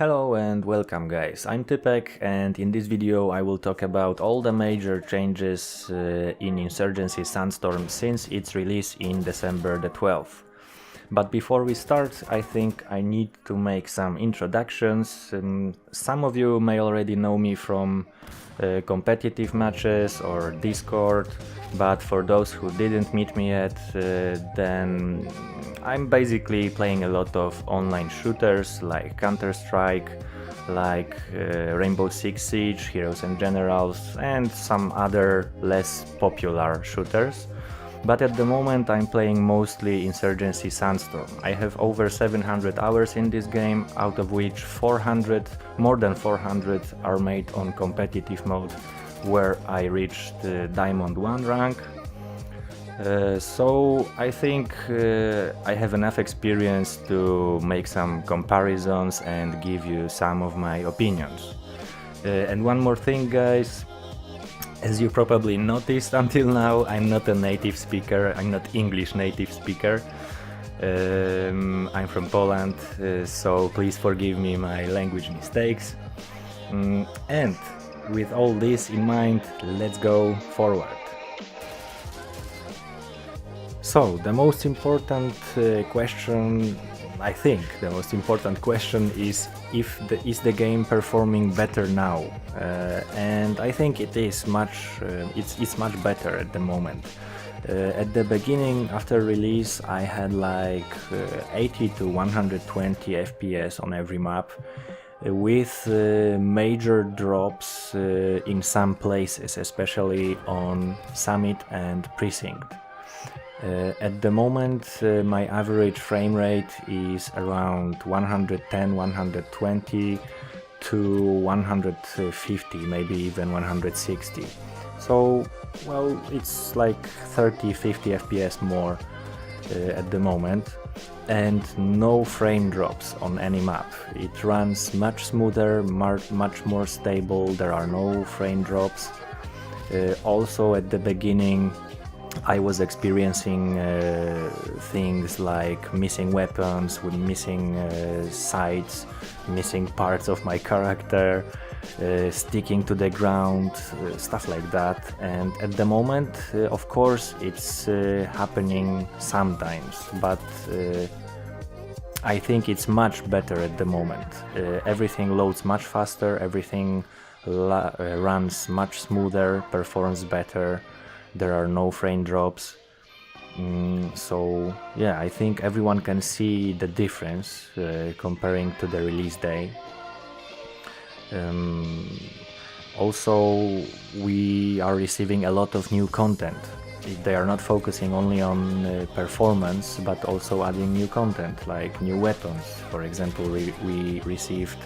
Hello and welcome guys, I'm Typek, and in this video I will talk about all the major changes in Insurgency Sandstorm since its release in December the 12th. But before we start, I think I need to make some introductions. Some of you may already know me from competitive matches or Discord, but for those who didn't meet me yet, then I'm basically playing a lot of online shooters like Counter-Strike, like Rainbow Six Siege, Heroes and Generals, and some other less popular shooters. But at the moment I'm playing mostly Insurgency Sandstorm. I have over 700 hours in this game, out of which more than 400 are made on competitive mode, where I reached Diamond 1 rank. So I think I have enough experience to make some comparisons and give you some of my opinions. And one more thing guys, as you probably noticed until now, I'm not a native speaker, I'm not English native speaker. I'm from Poland, so please forgive me my language mistakes. And with all this in mind, let's go forward. So, the most important question, I think, the most important question is is the game performing better now? And I think it is it's much better at the moment. At the beginning, after release, I had like 80 to 120 FPS on every map, with major drops in some places, especially on Summit and Precinct. At the moment, my average frame rate is around 110, 120 to 150, maybe even 160. So, well, it's like 30-50 FPS more at the moment, and no frame drops on any map. It runs much smoother, much more stable, there are no frame drops. Also at the beginning I was experiencing things like missing weapons, with missing sights, missing parts of my character, sticking to the ground, stuff like that. And at the moment, of course, it's happening sometimes, but I think it's much better at the moment. Everything loads much faster, everything runs much smoother, performs better. There are no frame drops, so yeah, I think everyone can see the difference comparing to the release day. Also, we are receiving a lot of new content. They are not focusing only on performance, but also adding new content, like new weapons. For example, we received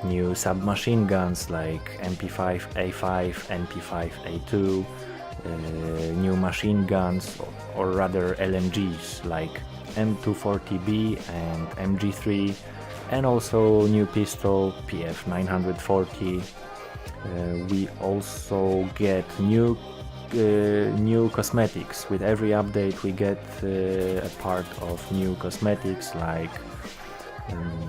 new submachine guns like MP5A5, MP5A2, new machine guns, or rather LMGs like M240B and MG3, and also new pistol PF940. We also get new cosmetics. With every update we get a part of new cosmetics like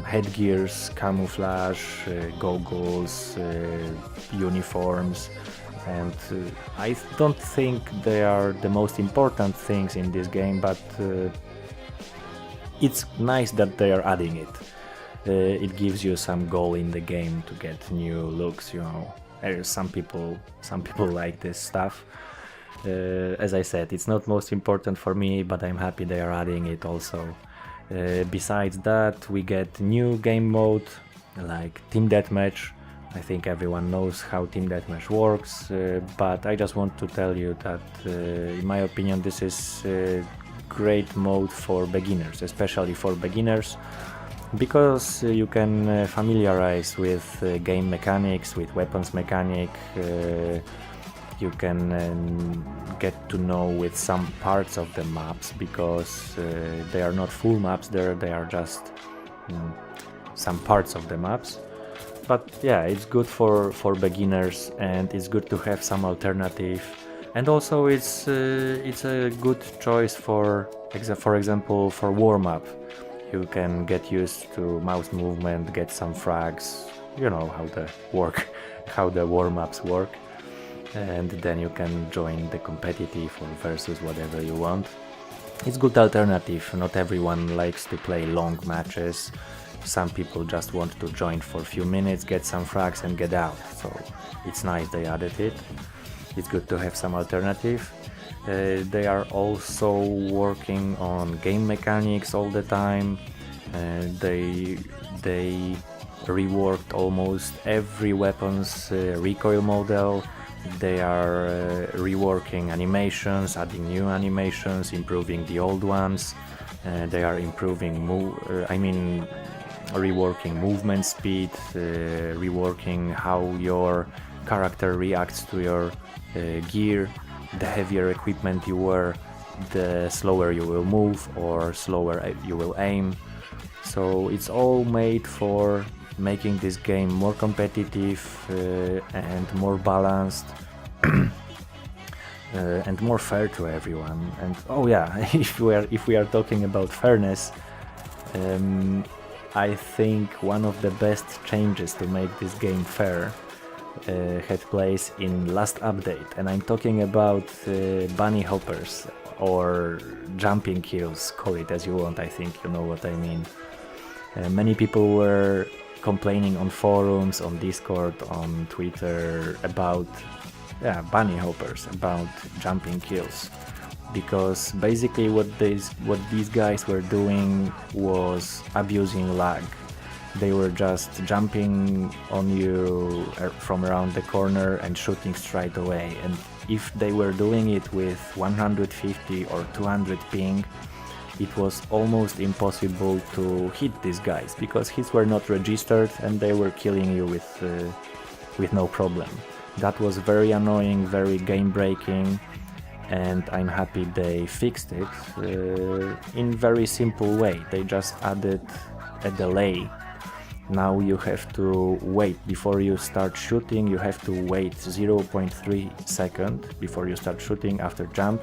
headgears, camouflage, goggles, uniforms. And I don't think they are the most important things in this game, but it's nice that they are adding it. It gives you some goal in the game to get new looks, you know. Some people like this stuff. As I said, it's not most important for me, but I'm happy they are adding it also. Besides that, we get new game mode like Team Deathmatch. I think everyone knows how Team Deathmatch works, but I just want to tell you that, in my opinion, this is a great mode for beginners, especially for beginners, because you can familiarize with game mechanics, with weapons mechanic. You can get to know with some parts of the maps, because they are not full maps there, they are just some parts of the maps. But yeah, it's good for beginners, and it's good to have some alternative. And also it's a good choice for example for warm-up. You can get used to mouse movement, get some frags, you know how the warm-ups work, and then you can join the competitive or versus whatever you want. It's good alternative. Not everyone likes to play long matches. Some people just want to join for a few minutes, get some frags and get out. So it's nice they added it. It's good to have some alternative. They are also working on game mechanics all the time. They reworked almost every weapon's recoil model. They are reworking animations, adding new animations, improving the old ones. They are improving, reworking movement speed, reworking how your character reacts to your gear. The heavier equipment you wear, the slower you will move or slower you will aim. So it's all made for making this game more competitive and more balanced and more fair to everyone. And oh yeah, if we are talking about fairness, I think one of the best changes to make this game fair had place in last update, and I'm talking about bunny hoppers or jumping kills, call it as you want. I think you know what I mean. Many people were complaining on forums, on Discord, on Twitter about bunny hoppers, about jumping kills, because basically what these guys were doing was abusing lag. They were just jumping on you from around the corner and shooting straight away, and if they were doing it with 150 or 200 ping, it was almost impossible to hit these guys because hits were not registered and they were killing you with no problem. That was very annoying, very game breaking, and I'm happy they fixed it in very simple way. They just added a delay. Now you have to wait before you start shooting. You have to wait 0.3 seconds before you start shooting after jump.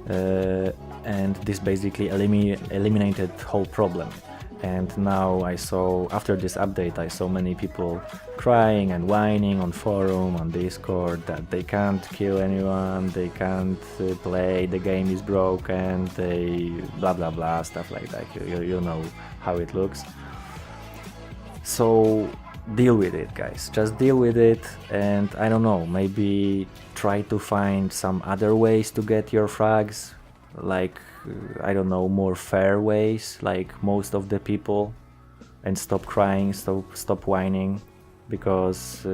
And this basically eliminated the whole problem. And now after this update, I saw many people crying and whining on forum, on Discord, that they can't kill anyone, they can't play, the game is broken, they blah blah blah, stuff like that. You know how it looks. So deal with it, guys. Just deal with it, and I don't know, maybe try to find some other ways to get your frags, like I don't know, more fair ways, like most of the people, and stop crying, stop whining, because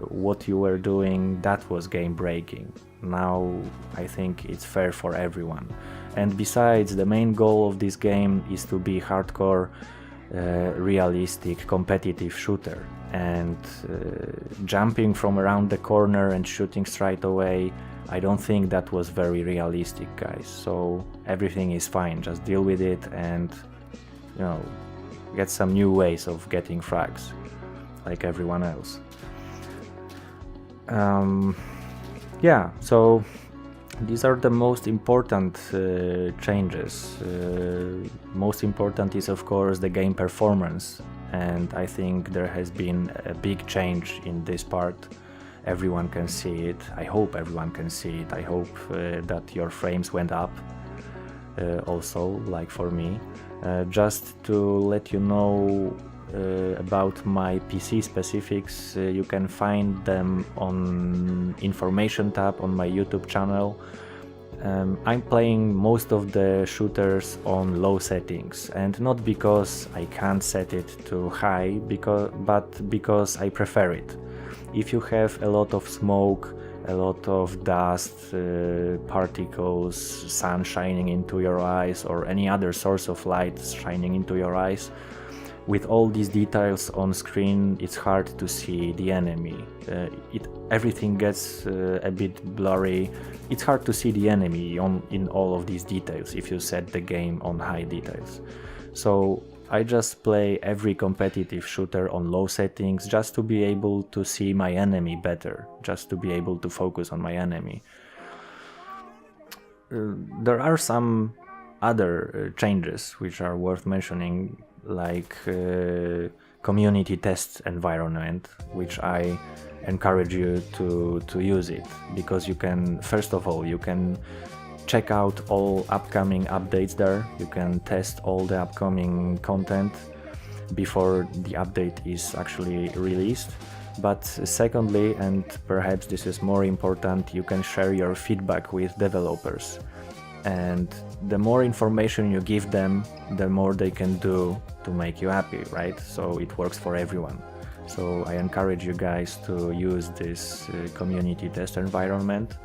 what you were doing, that was game breaking. Now I think it's fair for everyone. And besides, the main goal of this game is to be hardcore, realistic, competitive shooter, and jumping from around the corner and shooting straight away, I don't think that was very realistic, guys. So everything is fine, just deal with it and, you know, get some new ways of getting frags like everyone else. Yeah, so these are the most important changes. Most important is, of course, the game performance, and I think there has been a big change in this part. Everyone can see it. I hope everyone can see it. I hope that your frames went up also, like for me. Just to let you know about my PC specifics, you can find them on information tab on my YouTube channel. I'm playing most of the shooters on low settings, and not because I can't set it to high, but because I prefer it. If you have a lot of smoke, a lot of dust, particles, sun shining into your eyes, or any other source of light shining into your eyes, with all these details on screen, it's hard to see the enemy. Everything gets a bit blurry. It's hard to see the enemy in all of these details if you set the game on high details. So I just play every competitive shooter on low settings just to be able to see my enemy better, just to be able to focus on my enemy. There are some other changes which are worth mentioning, like community test environment, which I encourage you to use it, because you can, first of all, you can check out all upcoming updates there. You can test all the upcoming content before the update is actually released. But secondly, and perhaps this is more important, you can share your feedback with developers. And the more information you give them, the more they can do to make you happy, right? So it works for everyone. So I encourage you guys to use this community test environment.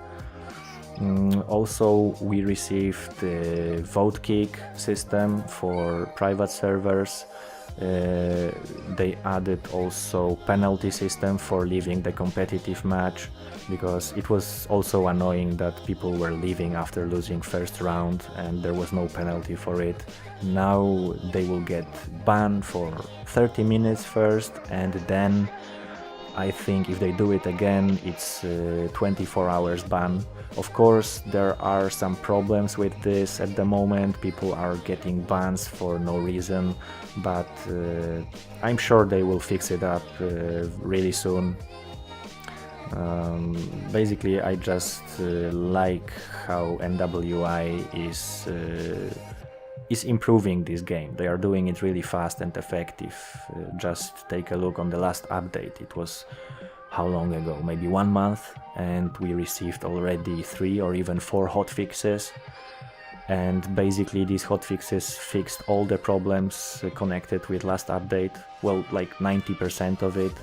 Also, we received the vote kick system for private servers. They added also penalty system for leaving the competitive match, because it was also annoying that people were leaving after losing first round and there was no penalty for it. Now they will get banned for 30 minutes first, and then I think if they do it again, it's 24 hours ban. Of course, there are some problems with this at the moment. People are getting bans for no reason, but I'm sure they will fix it up really soon. Basically, I just like how NWI is improving this game. They are doing it really fast and effective. Just take a look on the last update. It was how long ago? Maybe 1 month, and we received already 3 or even 4 hotfixes. And basically these hotfixes fixed all the problems connected with last update. Well, like 90% of it.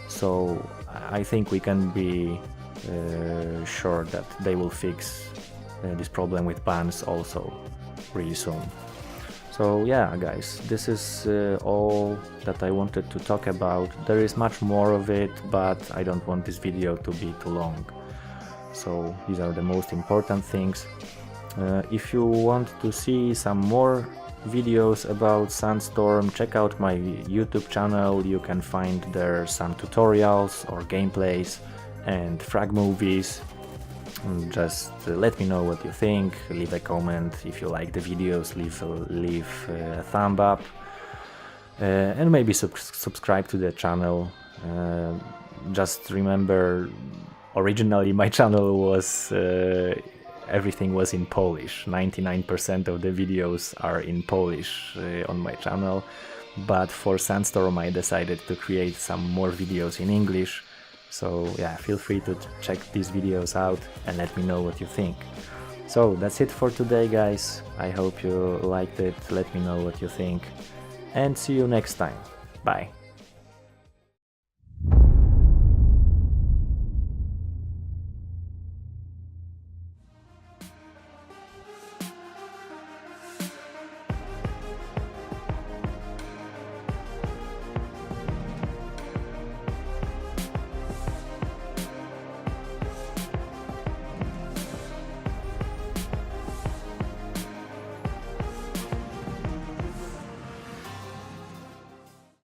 So I think we can be sure that they will fix this problem with bans also really soon. So yeah, guys, this is all that I wanted to talk about. There is much more of it, but I don't want this video to be too long. So these are the most important things. If you want to see some more videos about Sandstorm, check out my YouTube channel. You can find there some tutorials or gameplays and frag movies. Just let me know what you think, leave a comment. If you like the videos, leave a thumb up, and maybe subscribe to the channel. Just remember, originally my channel was everything was in Polish. 99% of the videos are in Polish on my channel, but for Sandstorm I decided to create some more videos in English. So yeah, feel free to check these videos out and let me know what you think. So that's it for today, guys. I hope you liked it. Let me know what you think, and see you next time. Bye.